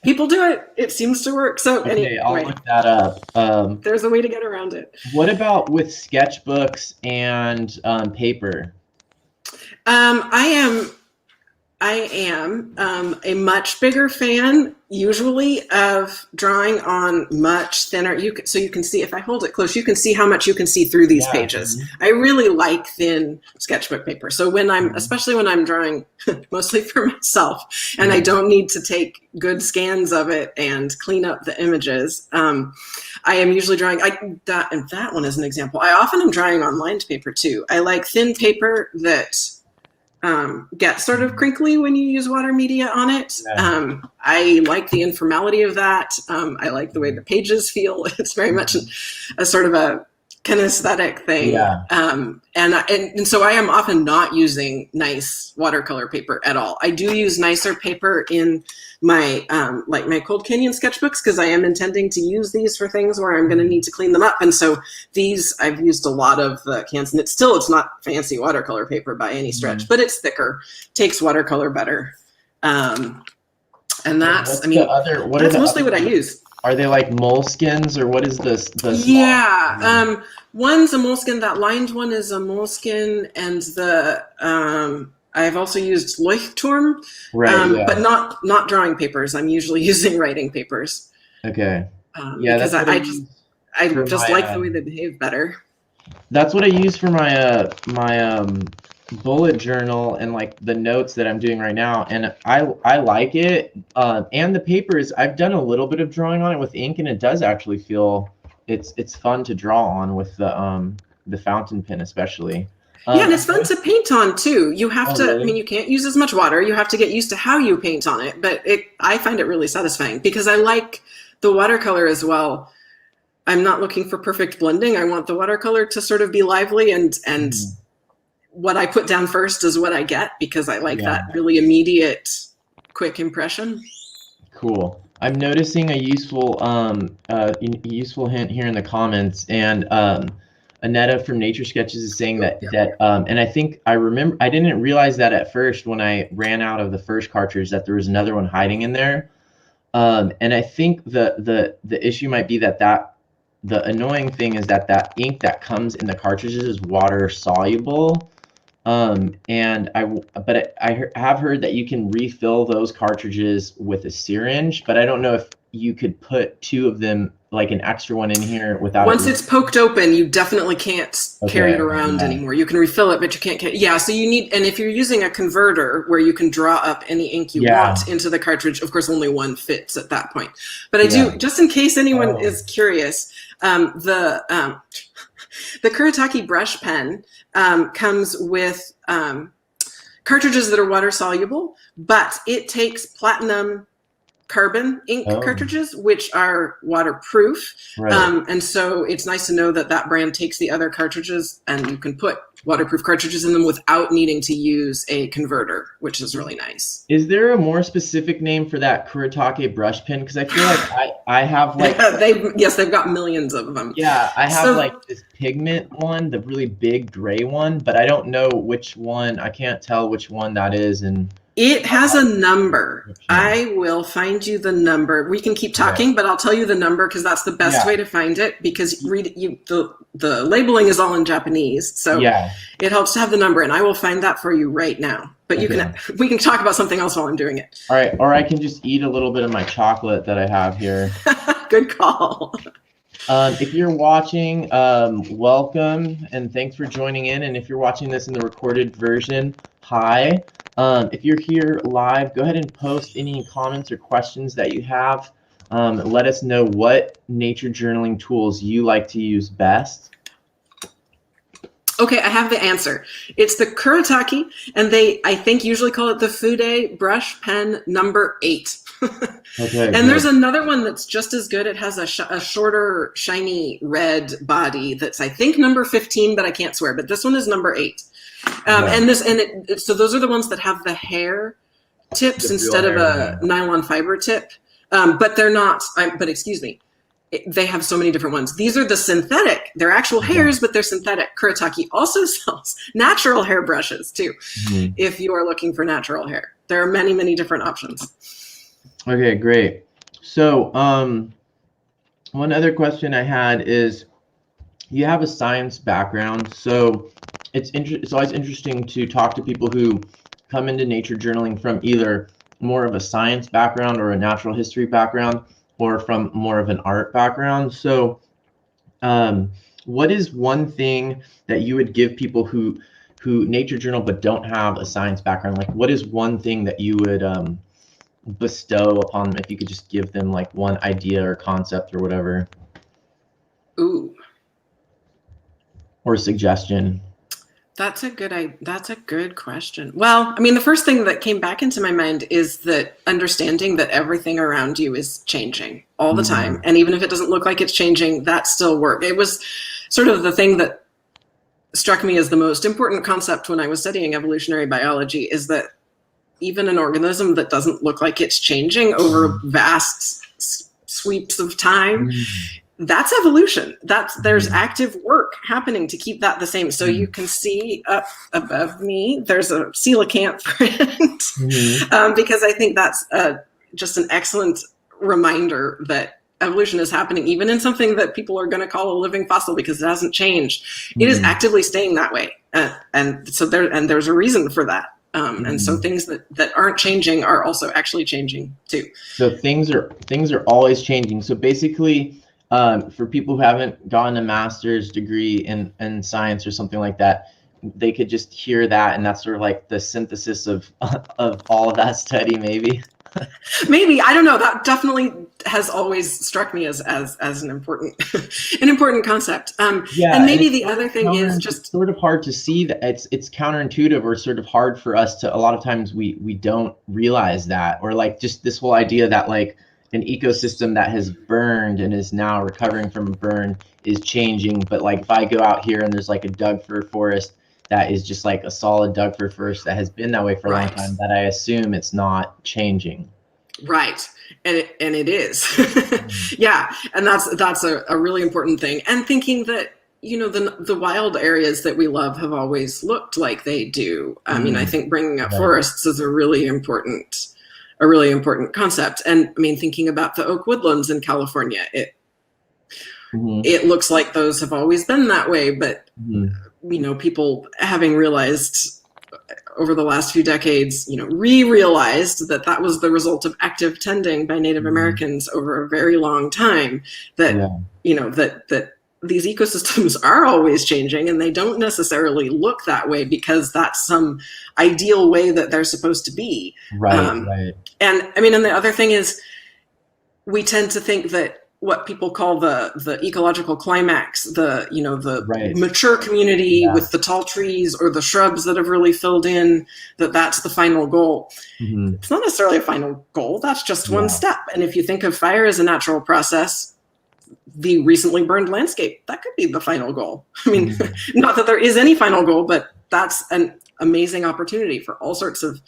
Speaker 2: people do it. It seems to work. So anyway,
Speaker 1: I'll look that up.
Speaker 2: There's a way to get around it.
Speaker 1: What about with sketchbooks and paper?
Speaker 2: I am a much bigger fan usually of drawing on much thinner. So you can see, if I hold it close, you can see how much you can see through these pages. I really like thin sketchbook paper. So especially when I'm drawing mostly for myself and I don't need to take good scans of it and clean up the images, I am usually drawing, and that one is an example. I often am drawing on lined paper too. I like thin paper that gets sort of crinkly when you use water media on it. I like the informality of that. I like the way the pages feel. It's very much a sort of a kinesthetic thing. And so I am often not using nice watercolor paper at all. I do use nicer paper in my like my Cold Canyon sketchbooks because I am intending to use these for things where I'm going to need to clean them up. And so these, I've used a lot of the cans, and it's not fancy watercolor paper by any stretch, but it's thicker, takes watercolor better. And that's, that's mostly what I use.
Speaker 1: Are they like moleskins, or what is this?
Speaker 2: One's a moleskin. That lined one is a moleskin, and I've also used Leuchtturm, but not drawing papers. I'm usually using writing papers.
Speaker 1: Okay.
Speaker 2: Because I just like the way they behave better.
Speaker 1: That's what I use for my bullet journal and like the notes that I'm doing right now, and I like it. And the papers, I've done a little bit of drawing on it with ink, and it does actually feel it's fun to draw on with the fountain pen especially.
Speaker 2: And it's fun to paint on too. You have to, really? You can't use as much water. You have to get used to how you paint on it, but I find it really satisfying because I like the watercolor as well. I'm not looking for perfect blending. I want the watercolor to sort of be lively, and what I put down first is what I get because I like that really immediate, quick impression. Cool.
Speaker 1: I'm noticing a useful hint here in the comments, and Annetta from Nature Sketches is saying that and I think I didn't realize that at first when I ran out of the first cartridge that there was another one hiding in there, and I think the issue might be that the annoying thing is that ink that comes in the cartridges is water soluble. And I have heard that you can refill those cartridges with a syringe, but I don't know if you could put two of them, like an extra one in here without.
Speaker 2: Once it's poked open, you definitely can't carry it around anymore. You can refill it, but you can't carry. So you need, and if you're using a converter where you can draw up any ink you want into the cartridge, of course, only one fits at that point. But I do, just in case anyone is curious, the Kuretake brush pen comes with cartridges that are water soluble, but it takes platinum carbon ink cartridges, which are waterproof. And so it's nice to know that brand takes the other cartridges and you can put waterproof cartridges in them without needing to use a converter, which is really nice.
Speaker 1: Is there a more specific name for that Kuretake brush pen? Because I feel like I have like
Speaker 2: they've got millions of them.
Speaker 1: Yeah, I have like this pigment one, the really big gray one, but I don't know which one. I can't tell which one that is. And
Speaker 2: it has a number. I will find you the number. We can keep talking, but I'll tell you the number because that's the best way to find it, because the labeling is all in Japanese. So it helps to have the number, and I will find that for you right now. But we can talk about something else while I'm doing it.
Speaker 1: All right, or I can just eat a little bit of my chocolate that I have here.
Speaker 2: Good call.
Speaker 1: If you're watching, welcome and thanks for joining in. And if you're watching this in the recorded version, hi. If you're here live, go ahead and post any comments or questions that you have. Let us know what nature journaling tools you like to use best.
Speaker 2: Okay, I have the answer. It's the Kuretake, and they, I think, usually call it the Fude brush pen number 8.
Speaker 1: Okay,
Speaker 2: and there's another one that's just as good. It has a shorter, shiny red body that's, I think, number 15, but I can't swear. But this one is number 8. So those are the ones that have the hair tips instead of a nylon fiber tip. But they're not. But excuse me. They have so many different ones. These are the synthetic. They're actual hairs, but they're synthetic. Kuretake also sells natural hair brushes too, if you are looking for natural hair. There are many, many different options.
Speaker 1: Okay, great. So one other question I had is, you have a science background, so it's always interesting to talk to people who come into nature journaling from either more of a science background or a natural history background, or from more of an art background. So what is one thing that you would give people who nature journal but don't have a science background? Like, what is one thing that you would bestow upon them, if you could just give them like one idea or concept or whatever?
Speaker 2: Ooh.
Speaker 1: Or suggestion?
Speaker 2: That's a good question. Well, I mean, the first thing that came back into my mind is that understanding that everything around you is changing all the time. And even if it doesn't look like it's changing, that still works. It was sort of the thing that struck me as the most important concept when I was studying evolutionary biology, is that even an organism that doesn't look like it's changing over vast sweeps of time, that's evolution. There's active work happening to keep that the same. So you can see up above me, there's a coelacanth print, because I think that's just an excellent reminder that evolution is happening, even in something that people are going to call a living fossil, because it hasn't changed. It is actively staying that way, and there's a reason for that. And so things that aren't changing are also actually changing too.
Speaker 1: So things are always changing. So basically, for people who haven't gotten a master's degree in science or something like that, they could just hear that, and that's sort of like the synthesis of all of that study, maybe.
Speaker 2: Maybe, I don't know. That definitely has always struck me as an important an important concept.
Speaker 1: Yeah,
Speaker 2: and maybe the other thing is just
Speaker 1: sort of hard to see that it's counterintuitive, or sort of hard for us to, a lot of times we don't realize that, or like just this whole idea that like an ecosystem that has burned and is now recovering from a burn is changing. But like if I go out here and there's like a Doug fir forest that is just like a solid Doug fir forest that has been that way for a long time, that I assume it's not changing.
Speaker 2: Right. And it is. Yeah. And that's a really important thing. And thinking that, you know, the wild areas that we love have always looked like they do. I mean, I think bringing up forests is a really important concept. And I mean, thinking about the oak woodlands in California, it looks like those have always been that way, but you know, people having realized over the last few decades, you know, realized that was the result of active tending by Native Americans over a very long time, that you know, that these ecosystems are always changing, and they don't necessarily look that way because that's some ideal way that they're supposed to be. Right. And I mean, and the other thing is, we tend to think that what people call the ecological climax, the mature community with the tall trees or the shrubs that have really filled in, that's the final goal. It's not necessarily a final goal. That's just one step. And if you think of fire as a natural process, the recently burned landscape, that could be the final goal. I mean, not that there is any final goal, but that's an amazing opportunity for all sorts of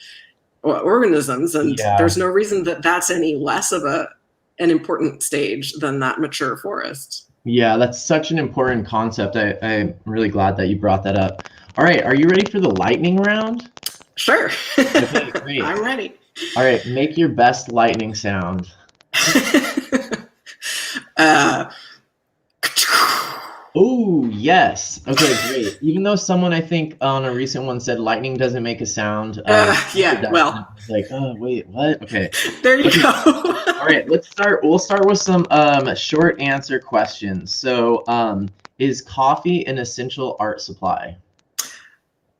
Speaker 2: organisms. And there's no reason that that's any less of an important stage than that mature forest.
Speaker 1: Yeah, that's such an important concept. I'm really glad that you brought that up. All right, are you ready for the lightning round?
Speaker 2: Sure.
Speaker 1: Okay, great.
Speaker 2: I'm ready.
Speaker 1: All right, make your best lightning sound. Oh, yes. Okay, great. Even though someone I think on a recent one said lightning doesn't make a sound, thunder
Speaker 2: Yeah,
Speaker 1: does. And I
Speaker 2: well,
Speaker 1: was like, oh, wait, what? Okay.
Speaker 2: there you
Speaker 1: Okay. All
Speaker 2: go.
Speaker 1: right, let's start. We'll start with some short answer questions. So, is coffee an essential art supply?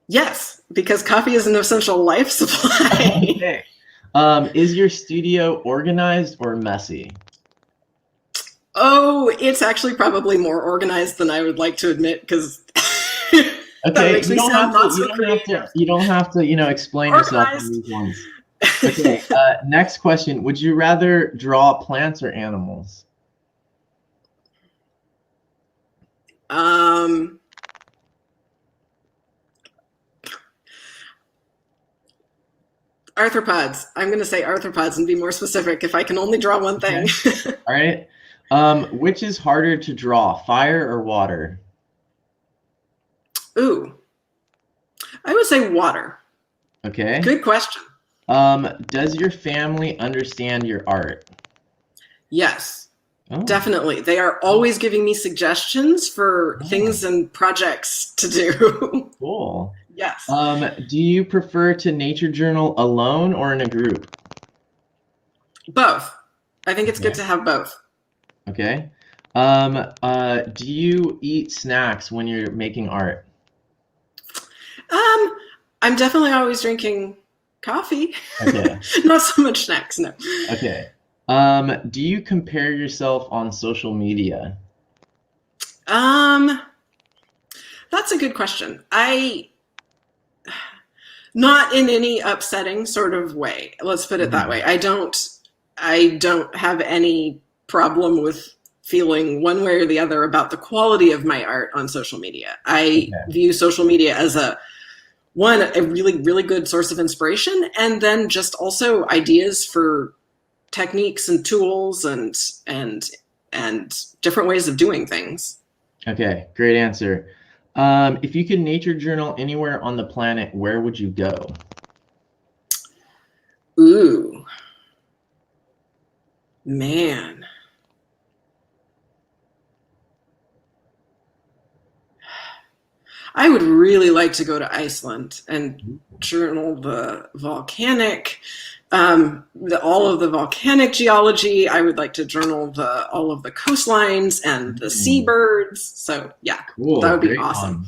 Speaker 2: Yes, because coffee is an essential life supply.
Speaker 1: Okay. Is your studio organized or messy?
Speaker 2: Oh, it's actually probably more organized than I would like to admit because that
Speaker 1: Okay,
Speaker 2: makes me sound not so creative.
Speaker 1: you don't have to, explain yourself on
Speaker 2: Organized.
Speaker 1: these ones. Okay, next question. Would you rather draw plants or animals?
Speaker 2: um, arthropods. I'm going to say arthropods and be more specific if I can only draw one thing.
Speaker 1: Okay. All right. Which is harder to draw, fire or water?
Speaker 2: Ooh, I would say water.
Speaker 1: Okay.
Speaker 2: Good question.
Speaker 1: Does your family understand your art?
Speaker 2: Yes,
Speaker 1: Oh,
Speaker 2: definitely. They are always giving me suggestions for things
Speaker 1: nice.
Speaker 2: and projects to do.
Speaker 1: Cool.
Speaker 2: Yes.
Speaker 1: Do you prefer to nature journal alone or in a group?
Speaker 2: Both. I think it's good
Speaker 1: Okay.
Speaker 2: to have both.
Speaker 1: Okay. Do you eat snacks when you're making art?
Speaker 2: Um, I'm definitely always drinking coffee.
Speaker 1: Okay.
Speaker 2: Not so much snacks, no.
Speaker 1: Okay. Do you compare yourself on social media?
Speaker 2: Um, that's a good question. Not in any upsetting sort of way. Let's put it that
Speaker 1: Mhm.
Speaker 2: way. I don't have any problem with feeling one way or the other about the quality of my art on social media. I
Speaker 1: Okay.
Speaker 2: view social media as a really, really good source of inspiration, and then just also ideas for techniques and tools and different ways of doing things.
Speaker 1: Okay. Great answer. If you could nature journal anywhere on the planet, where would you go?
Speaker 2: Ooh, man. I would really like to go to Iceland and journal the volcanic, all of the volcanic geology. I would like to journal all of the coastlines and the
Speaker 1: Mm,
Speaker 2: seabirds. So yeah, that
Speaker 1: cool.
Speaker 2: would be
Speaker 1: Great
Speaker 2: awesome.
Speaker 1: one.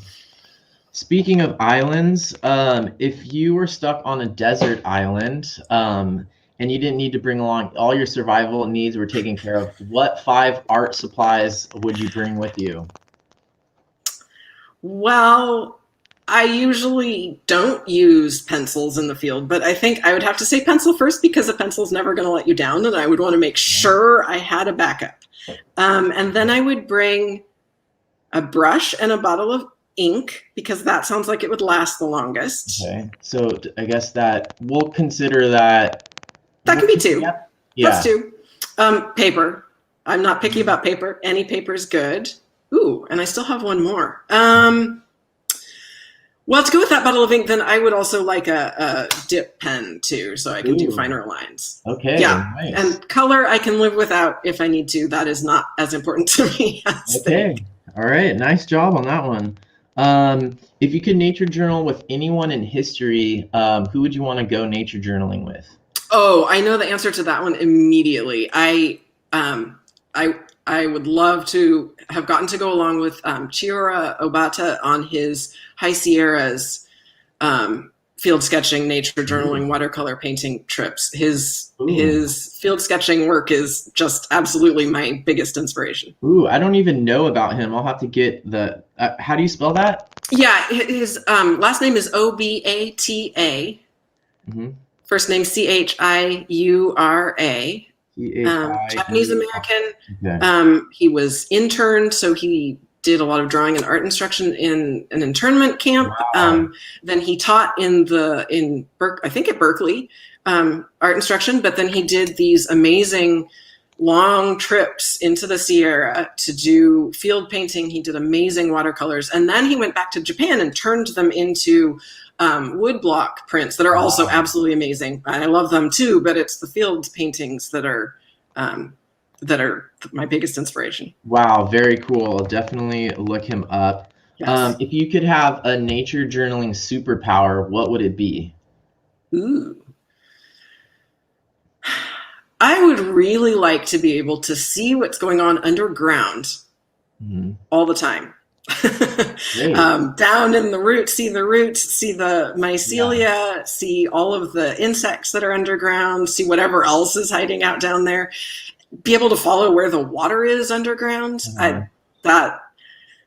Speaker 1: Speaking of islands, if you were stuck on a desert island, and you didn't need to bring along all your survival needs were taken care of, what 5 art supplies would you bring with you?
Speaker 2: Well, I usually don't use pencils in the field, but I think I would have to say pencil first because a pencil is never going to let you down, and I would want to make sure I had a backup. And then I would bring a brush and a bottle of ink because that sounds like it would last the longest.
Speaker 1: Okay, so I guess that we'll consider that.
Speaker 2: That can be two.
Speaker 1: Yep.
Speaker 2: That's
Speaker 1: Yeah.
Speaker 2: two. Paper. I'm not picky about paper. Any paper is good. Ooh, and I still have one more. Well, to go with that bottle of ink, then I would also like a dip pen too, so I can do
Speaker 1: Ooh.
Speaker 2: finer lines.
Speaker 1: Okay.
Speaker 2: Yeah,
Speaker 1: Nice.
Speaker 2: and color I can live without if I need to. That is not as important to me as the
Speaker 1: Okay.
Speaker 2: ink.
Speaker 1: All right. Nice job on that one. If you could nature journal with anyone in history, who would you want to go nature journaling with?
Speaker 2: Oh, I know the answer to that one immediately. Um, I, I would love to have gotten to go along with Chiura Obata on his High Sierras field sketching, nature journaling,
Speaker 1: Ooh.
Speaker 2: watercolor painting trips.
Speaker 1: Ooh.
Speaker 2: His field sketching work is just absolutely my biggest inspiration.
Speaker 1: Ooh, I don't even know about him. I'll have to get the. How do you spell that?
Speaker 2: Yeah, his last name is Obata.
Speaker 1: Mm-hmm.
Speaker 2: First name Chiura. Japanese
Speaker 1: Chiur.
Speaker 2: American.
Speaker 1: Okay.
Speaker 2: He was interned, so he did a lot of drawing and art instruction in an internment camp.
Speaker 1: Wow.
Speaker 2: Then he taught I think at Berkeley, art instruction. But then he did these amazing long trips into the Sierra to do field painting. He did amazing watercolors, and then he went back to Japan and turned them into woodblock prints that are also
Speaker 1: Wow.
Speaker 2: absolutely amazing. I love them too, but it's the field paintings that are that are my biggest inspiration.
Speaker 1: Wow, very cool. I'll definitely look him up.
Speaker 2: Yes.
Speaker 1: If you could have a nature journaling superpower, what would it be?
Speaker 2: Ooh. I would really like to be able to see what's going on underground all the time. Down in the roots, see the mycelia, see all of the insects that are underground, see whatever else is hiding out down there, be able to follow where the water is underground.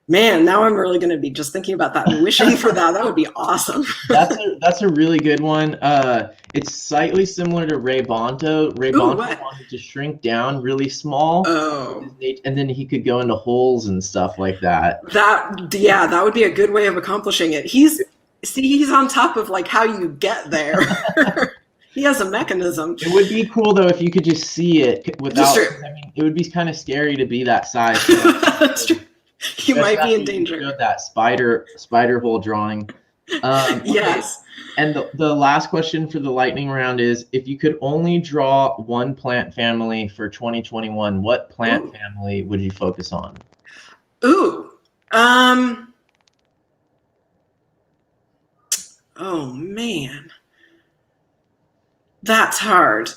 Speaker 2: Man, now I'm really going to be just thinking about that and wishing for that. That would be awesome.
Speaker 1: That's a really good one. It's slightly similar to Ray Bonto. Ray Bonto wanted to shrink down really small.
Speaker 2: Oh.
Speaker 1: And then he could go into holes and stuff like that.
Speaker 2: That would be a good way of accomplishing it. He's on top of like how you get there. He has a mechanism.
Speaker 1: It would be cool though if you could just see it without. I mean, it would be kind of scary to be that size.
Speaker 2: That's true. You might be in danger.
Speaker 1: That spider hole drawing.
Speaker 2: Yes.
Speaker 1: And the last question for the lightning round is: if you could only draw one plant family for 2021, what plant family would you focus on?
Speaker 2: Ooh. Oh man. That's hard.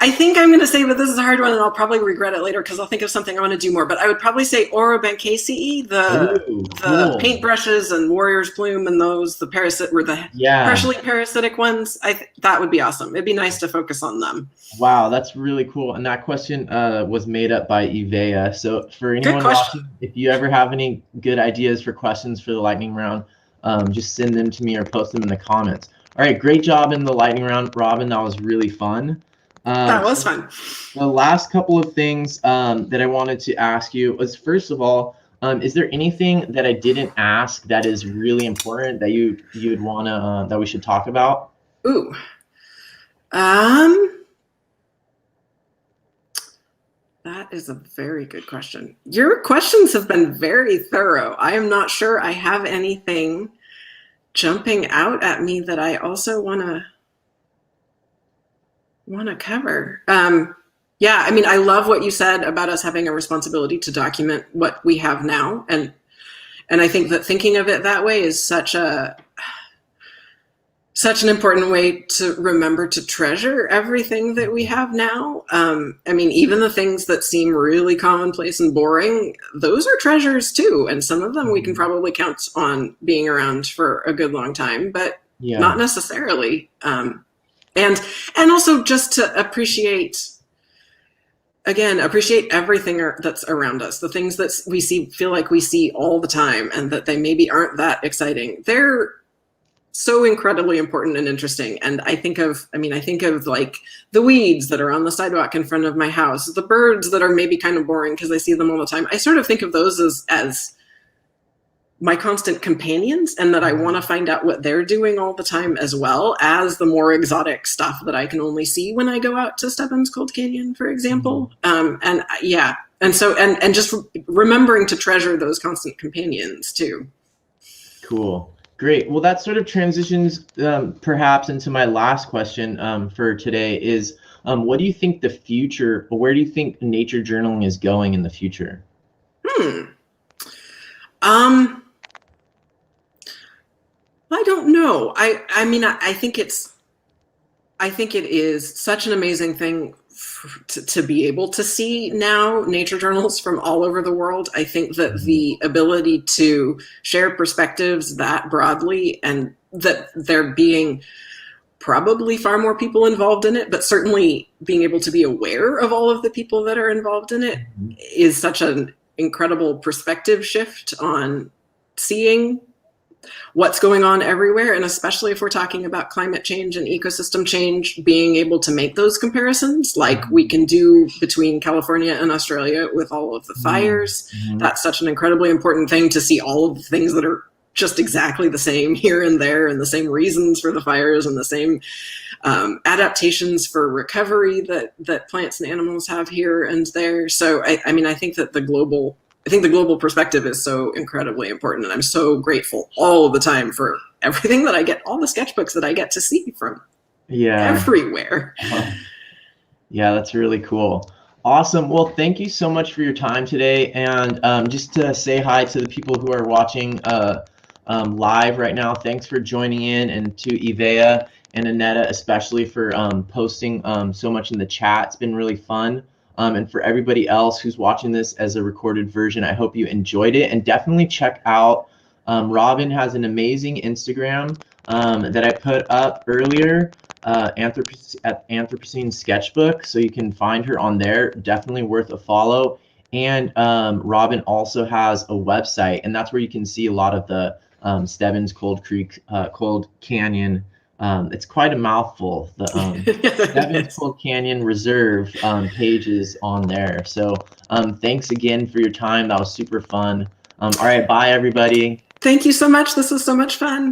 Speaker 2: I think I'm going to say that this is a hard one, and I'll probably regret it later because I'll think of something I want to do more. But I would probably say Orobanchaceae, the paintbrushes and warrior's plume, and the partially parasitic ones. That would be awesome. It'd be nice to focus on them.
Speaker 1: Wow, that's really cool. And that question was made up by Ivea. So for anyone watching, if you ever have any good ideas for questions for the lightning round, just send them to me or post them in the comments. All right, great job in the lightning round, Robin. That was really fun.
Speaker 2: That was fun.
Speaker 1: The last couple of things that I wanted to ask you was, first of all, is there anything that I didn't ask that is really important that you would want to that we should talk about?
Speaker 2: Ooh. That is a very good question. Your questions have been very thorough. I am not sure I have anything jumping out at me that I also want to cover. Yeah, I mean, I love what you said about us having a responsibility to document what we have now, and I think that thinking of it that way is such an important way to remember to treasure everything that we have now. I mean, even the things that seem really commonplace and boring, those are treasures too. And some of them we can probably count on being around for a good long time, but not necessarily. And also just to appreciate everything that's around us, the things that we feel like we see all the time, and that they maybe aren't that exciting. They're so incredibly important and interesting. And I think of like the weeds that are on the sidewalk in front of my house, the birds that are maybe kind of boring because I see them all the time. I sort of think of those as my constant companions, and that I want to find out what they're doing all the time, as well as the more exotic stuff that I can only see when I go out to Stebbins Cold Canyon, for example. And just remembering to treasure those constant companions too.
Speaker 1: Cool. Great. Well, that sort of transitions perhaps into my last question for today is, what do you think the future, or where do you think nature journaling is going in the future?
Speaker 2: I don't know. I mean, I think it is such an amazing thing to be able to see now nature journals from all over the world. I think that the ability to share perspectives that broadly, and that there being probably far more people involved in it, but certainly being able to be aware of all of the people that are involved in it, is such an incredible perspective shift on seeing what's going on everywhere. And especially if we're talking about climate change and ecosystem change, being able to make those comparisons like we can do between California and Australia with all of the fires. That's such an incredibly important thing, to see all of the things that are just exactly the same here and there, and the same reasons for the fires, and the same adaptations for recovery that plants and animals have here and there. So I mean, I think that the global perspective is so incredibly important, and I'm so grateful all of the time for everything that I get, all the sketchbooks that I get to see from everywhere.
Speaker 1: Yeah, that's really cool. Awesome. Well, thank you so much for your time today. And just to say hi to the people who are watching live right now, thanks for joining in, and to Ivea and Annetta especially for posting so much in the chat. It's been really fun. And for everybody else who's watching this as a recorded version, I hope you enjoyed it. And definitely check out, Robin has an amazing Instagram that I put up earlier, at Anthropocene Sketchbook, so you can find her on there. Definitely worth a follow. And Robin also has a website, and that's where you can see a lot of the Stebbins Cold Canyon. It's quite a mouthful. The Stebbins Cold Canyon Reserve pages on there. So thanks again for your time. That was super fun. All right, bye everybody.
Speaker 2: Thank you so much. This was so much fun.